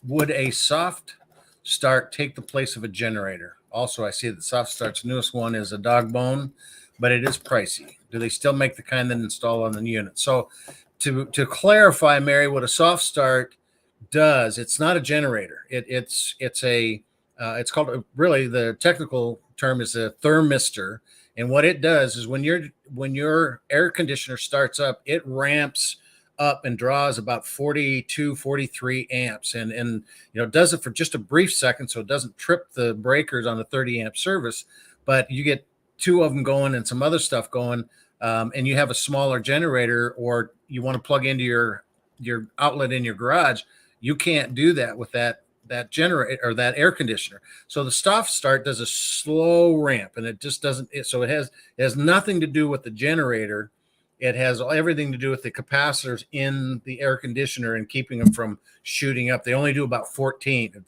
would a soft start take the place of a generator? Also, I see that Soft Start's newest one is a dog bone, but it is pricey. Do they still make the kind that install on the unit? So to clarify, Mary, what a soft start does, it's not a generator. It's called, really the technical term is a thermistor. And what it does is when your air conditioner starts up, it ramps up and draws about 42, 43 amps. And it does it for just a brief second, so it doesn't trip the breakers on a 30 amp service, but you get two of them going and some other stuff going. And you have a smaller generator, or you want to plug into your outlet in your garage, you can't do that with that generator or that air conditioner. So the soft start does a slow ramp, and it just doesn't. It has nothing to do with the generator. It has everything to do with the capacitors in the air conditioner and keeping them from shooting up. They only do about 14.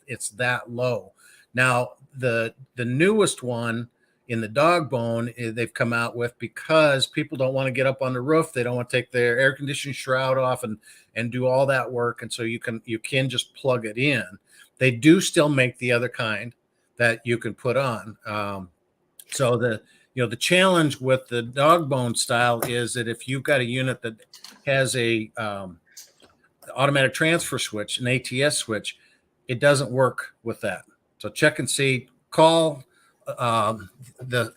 It's that low. Now the newest one in the dog bone they've come out with, because people don't want to get up on the roof. They don't want to take their air conditioning shroud off and do all that work. And so you can just plug it in. They do still make the other kind that you can put on. So the challenge with the dog bone style is that if you've got a unit that has a automatic transfer switch, an ATS switch, it doesn't work with that. So check and see. Call the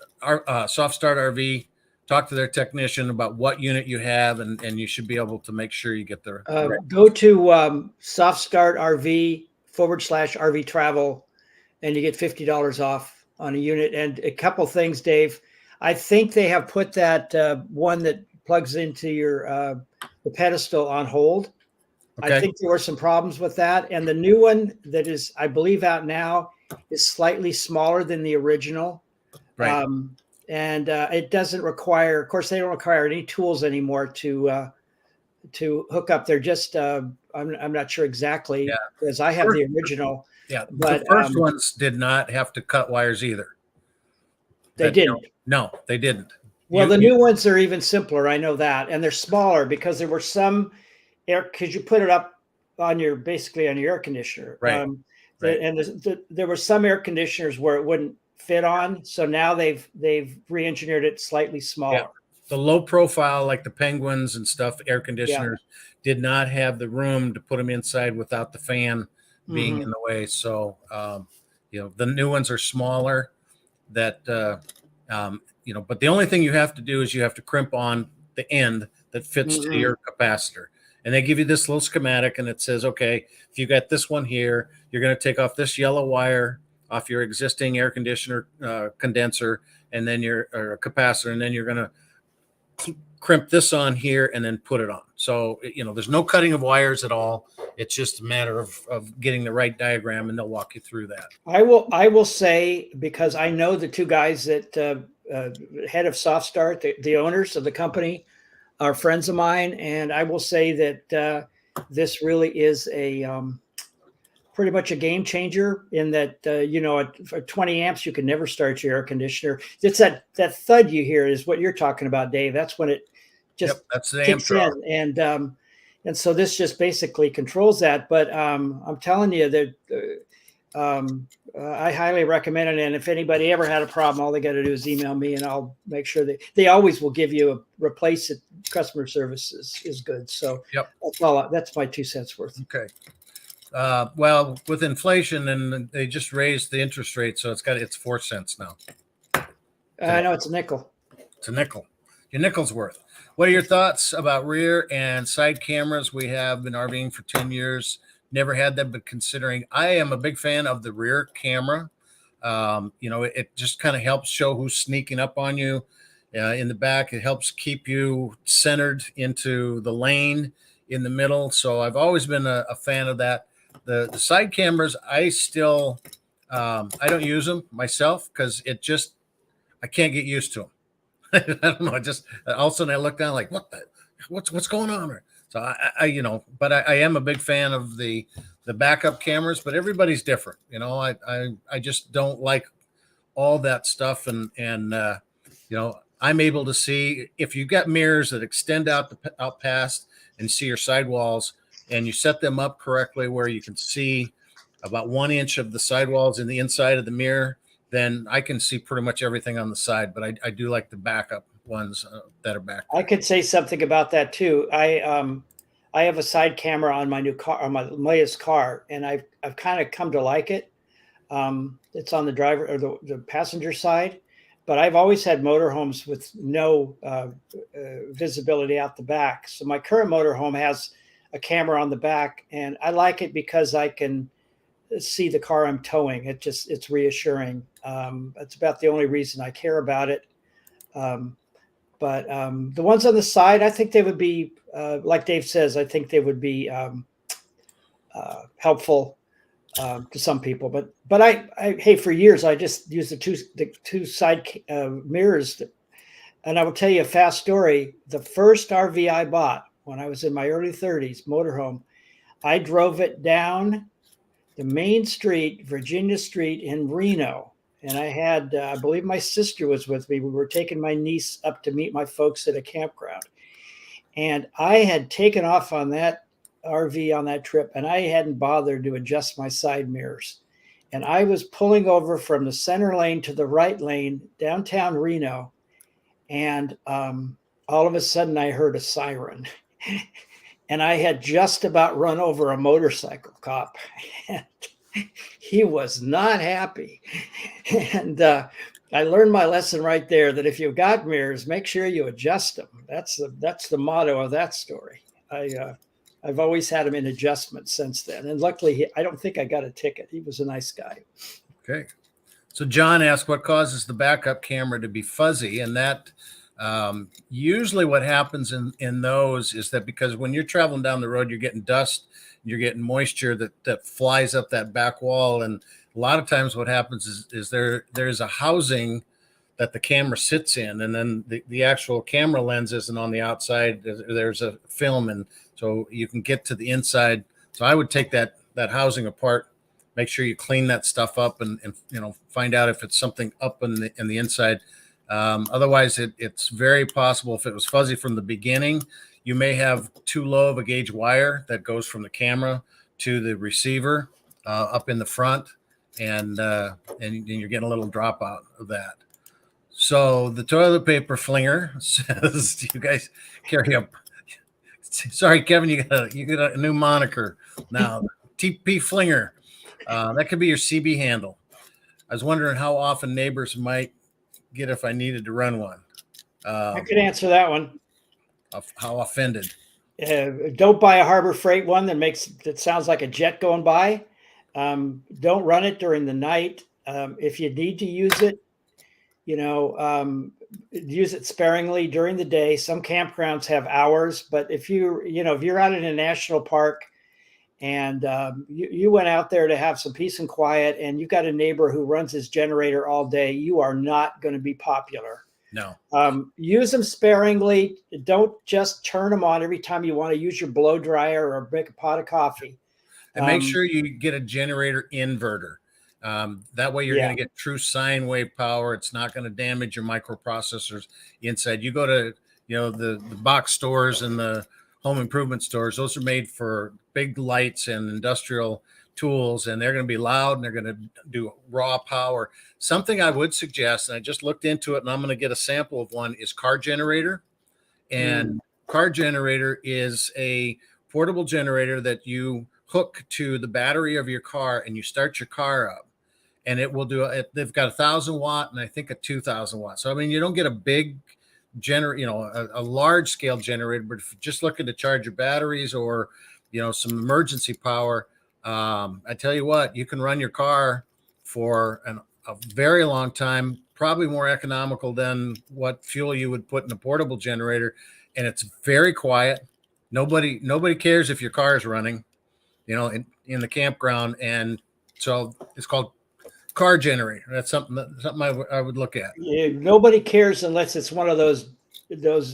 Soft Start RV, talk to their technician about what unit you have, and you should be able to make sure you get the right. Go to Soft Start RV /RV travel, and you get $50 off on a unit. And a couple things, Dave. I think they have put that one that plugs into your the pedestal on hold. Okay. I think there were some problems with that. And the new one that is, I believe, out now is slightly smaller than the original. Right. And it doesn't require, of course, they don't require any tools anymore to hook up. They're just, I'm not sure exactly, because I have the original. Yeah, but the first ones did not have to cut wires either. They didn't. No, they didn't. Well, the new ones are even simpler. I know that, and they're smaller because there were some because you put it up on basically on your air conditioner, right? And there were some air conditioners where it wouldn't fit on, so now they've re-engineered it slightly smaller. Yeah. The low profile, like the Penguins and stuff, air conditioners did not have the room to put them inside without the fan being in the way. So the new ones are smaller. That but the only thing you have to do is you have to crimp on the end that fits to your capacitor. And they give you this little schematic, and it says, okay, if you got this one here, you're going to take off this yellow wire off your existing air conditioner condenser, and then your capacitor, and then you're going to crimp this on here and then put it on. So, there's no cutting of wires at all. It's just a matter of getting the right diagram, and they'll walk you through that. I will say, because I know the two guys that head of Soft Start, the owners of the company, are friends of mine, and I will say that this really is a pretty much a game changer in that at 20 amps you can never start your air conditioner. It's that thud you hear is what you're talking about, Dave. That's when it just that's the amp draw. And so this just basically controls that. But I'm telling you that I highly recommend it. And if anybody ever had a problem, all they got to do is email me, and I'll make sure that they always will give you a replace it. Customer service is good. So that's my 2 cents worth. Okay. Well, with inflation, and they just raised the interest rate, so it's 4 cents now. I know it's a nickel. It's a nickel. Your nickel's worth. What are your thoughts about rear and side cameras? We have been RVing for 10 years. Never had them, but considering, I am a big fan of the rear camera. It just kind of helps show who's sneaking up on you in the back. It helps keep you centered into the lane in the middle. So I've always been a fan of that. The side cameras, I still, I don't use them myself because I can't get used to them. I don't know. All of a sudden I look down like, what's going on there? So but I am a big fan of the backup cameras, but everybody's different. I just don't like all that stuff. And I'm able to see if you got mirrors that extend out past and see your sidewalls, and you set them up correctly where you can see about 1 inch of the sidewalls in the inside of the mirror, then I can see pretty much everything on the side. But I do like the backup ones that are back. I could say something about that too. I have a side camera on my new car, on my latest car, and I've kind of come to like it. It's on the driver or the passenger side, but I've always had motorhomes with no visibility out the back. So my current motorhome has a camera on the back, and I like it because I can see the car I'm towing. It's reassuring. That's about the only reason I care about it. But the ones on the side, I think they would be, like Dave says, I think they would be helpful to some people. But hey, for years I just used the two side mirrors. And I will tell you a fast story. The first RV I bought when I was in my early 30s, motorhome, I drove it down the main street, Virginia Street in Reno. And I had, I believe my sister was with me. We were taking my niece up to meet my folks at a campground. And I had taken off on that RV on that trip, and I hadn't bothered to adjust my side mirrors. And I was pulling over from the center lane to the right lane, downtown Reno. And all of a sudden I heard a siren. And I had just about run over a motorcycle cop. And he was not happy. And I learned my lesson right there, that if you've got mirrors, make sure you adjust them. That's the motto of that story. I've always had him in adjustment since then. And luckily, I don't think I got a ticket. He was a nice guy. Okay. So John asked, what causes the backup camera to be fuzzy? And that usually what happens in those is that because when you're traveling down the road, you're getting dust, you're getting moisture that flies up that back wall. And a lot of times what happens is there's a housing that the camera sits in, and then the actual camera lens isn't on the outside. There's a film, and so you can get to the inside. So I would take that housing apart, make sure you clean that stuff up, and find out if it's something up in the inside. Otherwise, it's very possible, if it was fuzzy from the beginning, you may have too low of a gauge wire that goes from the camera to the receiver up in the front, and you're getting a little dropout of that. So the toilet paper flinger says, "Do you guys carry up?" Sorry, Kevin, you got a new moniker now. TP flinger. That could be your CB handle. I was wondering how often neighbors might get if I needed to run one. I could answer that one. How offended? Don't buy a Harbor Freight one that sounds like a jet going by. Don't run it during the night. If you need to use it, use it sparingly during the day. Some campgrounds have hours, but if you're out in a national park and you went out there to have some peace and quiet, and you've got a neighbor who runs his generator all day, you are not going to be popular. No. Use them sparingly. Don't just turn them on every time you want to use your blow dryer or make a pot of coffee. And make sure you get a generator inverter. That way you're going to get true sine wave power. It's not going to damage your microprocessors inside. You go to the box stores and the home improvement stores. Those are made for big lights and industrial tools, and they're going to be loud, and they're going to do raw power. Something I would suggest, and I just looked into it, and I'm going to get a sample of one, is car generator. And car generator is a portable generator that you hook to the battery of your car, and you start your car up, and it will do it. They've got 1,000 watt and I think a 2,000 watt. So, I mean, you don't get a big a large scale generator, but if you're just looking to charge your batteries or, some emergency power, I tell you what, you can run your car for a very long time, probably more economical than what fuel you would put in a portable generator. And it's very quiet. Nobody cares if your car is running, in the campground. And so it's called car generator. That's something I would look at. Yeah, nobody cares unless it's one of those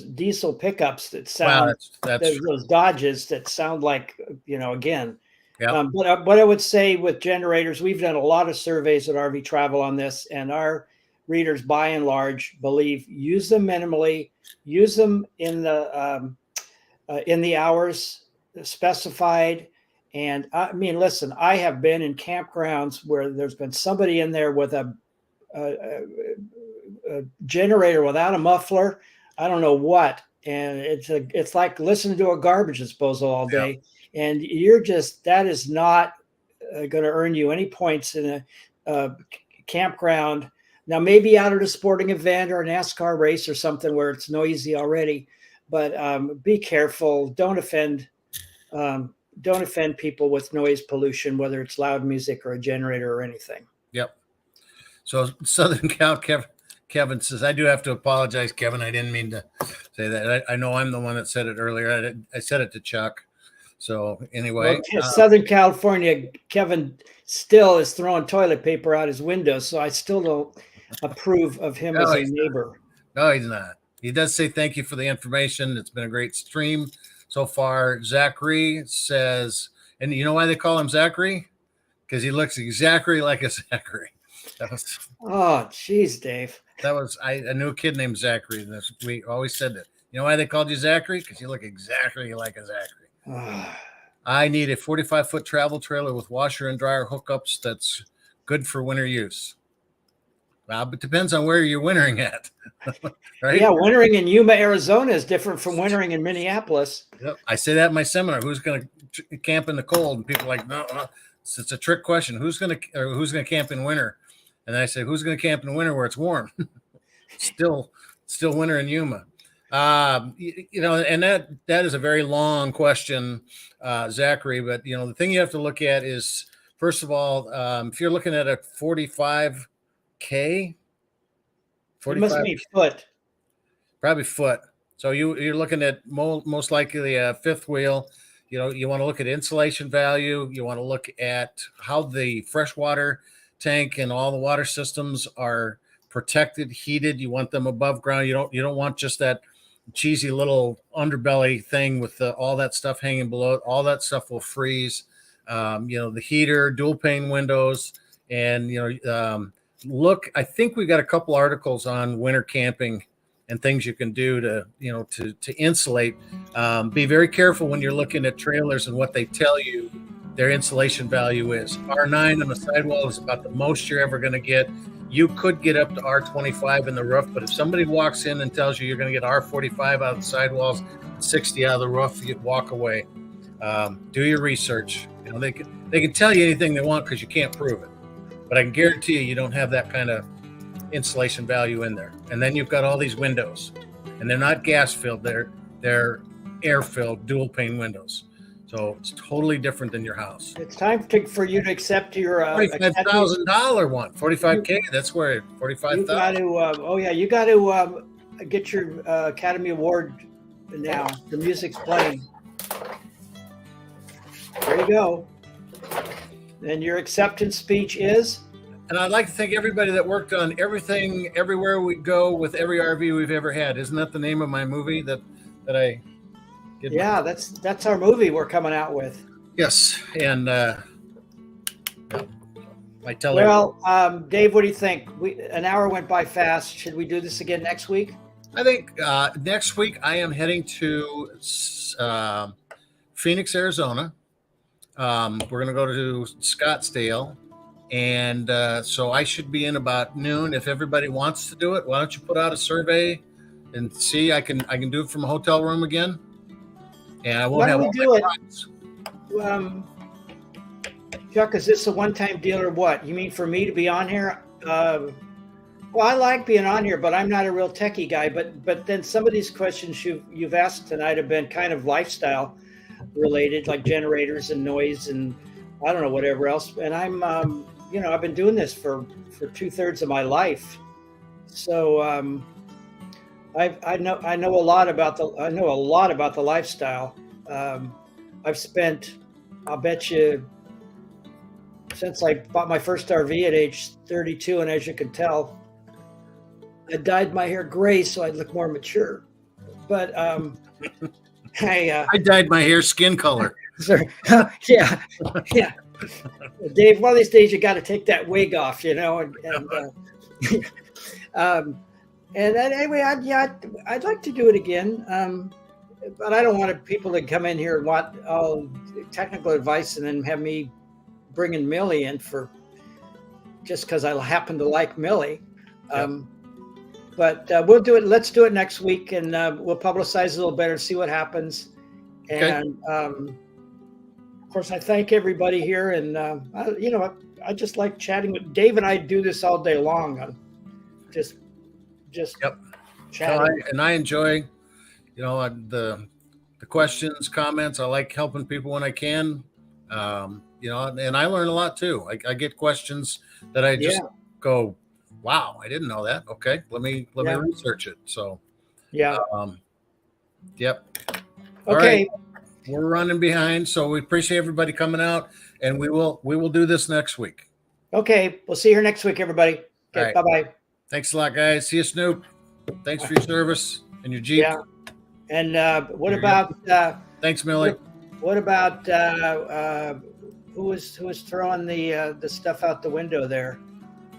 diesel pickups that sound, those Dodges that sound like, again. Yeah. But what I would say with generators, we've done a lot of surveys at RV Travel on this, and our readers, by and large, believe use them minimally, use them in the hours specified. And I mean, listen, I have been in campgrounds where there's been somebody in there with a generator without a muffler. I don't know what. And it's like listening to a garbage disposal all day. Yeah. And that is not going to earn you any points in a campground Now, maybe out at a sporting event or a NASCAR race or something where it's noisy already, but be careful. Don't offend people with noise pollution, whether it's loud music or a generator or anything. Yep. So Southern Cal Kevin says, I do have to apologize, Kevin. I didn't mean to say that. I know I'm the one that said it earlier. I said it to Chuck. So anyway, well, Southern California, Kevin still is throwing toilet paper out his window, so I still don't approve of him as a neighbor. No, he's not. He does say thank you for the information. It's been a great stream so far. Zachary says, and you know why they call him Zachary? Because he looks exactly like a Zachary. Oh, geez, Dave. I knew a kid named Zachary. We always said that. You know why they called you Zachary? Because you look exactly like a Zachary. I need a 45-foot travel trailer with washer and dryer hookups that's good for winter use. But it depends on where you're wintering at. Right? Yeah, wintering in Yuma, Arizona is different from wintering in Minneapolis. Yep. I say that in my seminar. Who's going to camp in the cold? And people are like, no. It's a trick question. Who's going to camp in winter? And I say, who's going to camp in winter where it's warm? still winter in Yuma. And that is a very long question, Zachary. But the thing you have to look at is, first of all, if you're looking at a 45K, 45, it must be foot. Probably foot. So you're looking at most likely a fifth wheel. You want to look at insulation value. You want to look at how the freshwater tank and all the water systems are protected, heated. You want them above ground. You don't want just that cheesy little underbelly thing with all that stuff hanging below it. All that stuff will freeze. The heater, dual pane windows, and look. I think we got a couple articles on winter camping and things you can do to insulate. Be very careful when you're looking at trailers and what they tell you their insulation value is. R9 on the sidewall is about the most you're ever going to get. You could get up to R25 in the roof, but if somebody walks in and tells you you're going to get R45 out of the sidewalls, 60 out of the roof, you'd walk away. Do your research. They can tell you anything they want because you can't prove it, but I can guarantee you don't have that kind of insulation value in there. And then you've got all these windows, and they're not gas filled; they're air filled, dual pane windows. So it's totally different than your house. It's time for you to accept your $45,000 one, 45K. That's where 45,000. You got to get your Academy Award now. The music's playing. There you go. And your acceptance speech is. And I'd like to thank everybody that worked on everything, everywhere we go with every RV we've ever had. Isn't that the name of my movie that I did? Yeah, that's our movie we're coming out with. Yes, and I tell you. Well, Dave, what do you think? An hour went by fast. Should we do this again next week? I think next week I am heading to Phoenix, Arizona. We're going to go to Scottsdale. And so I should be in about noon. If everybody wants to do it, why don't you put out a survey and see? I can do it from a hotel room again, and I won't have all my clients. Chuck, is this a one-time deal or what? You mean for me to be on here? Well, I like being on here, but I'm not a real techie guy. But then some of these questions you've asked tonight have been kind of lifestyle related, like generators and noise and I don't know whatever else. And I'm I've been doing this for 2/3 of my life, so I know a lot about the lifestyle. I've spent, I'll bet you, since I bought my first RV at age 32, and as you can tell, I dyed my hair gray so I'd look more mature. But I dyed my hair skin color. yeah. Dave, one of these days you got to take that wig off, and then anyway, I'd like to do it again, but I don't want people to come in here and want all technical advice and then have me bringing Millie in for just because I happen to like Millie. But we'll do it. Let's do it next week, and we'll publicize a little better, see what happens. Okay. And of course, I thank everybody here, and I just like chatting with Dave, and I do this all day long. just Yep. chatting. And I enjoy, the questions, comments. I like helping people when I can. And I learn a lot too. I get questions that I just go, wow, I didn't know that. Okay, let me research it. So, Yeah. Yep. All Okay. right. We're running behind, so we appreciate everybody coming out, and we will do this next week. Okay. We'll see you here next week, everybody. Okay. All right. Bye-bye. Thanks a lot, guys. See you, Snoop. Thanks for your service and your Jeep. Yeah. And what There you about Thanks, Millie. what about who was throwing the stuff out the window there?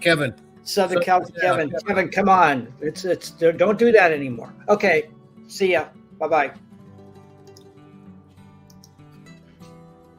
Kevin. Southern California. Kevin, come on. It's don't do that anymore. Okay. See ya. Bye-bye.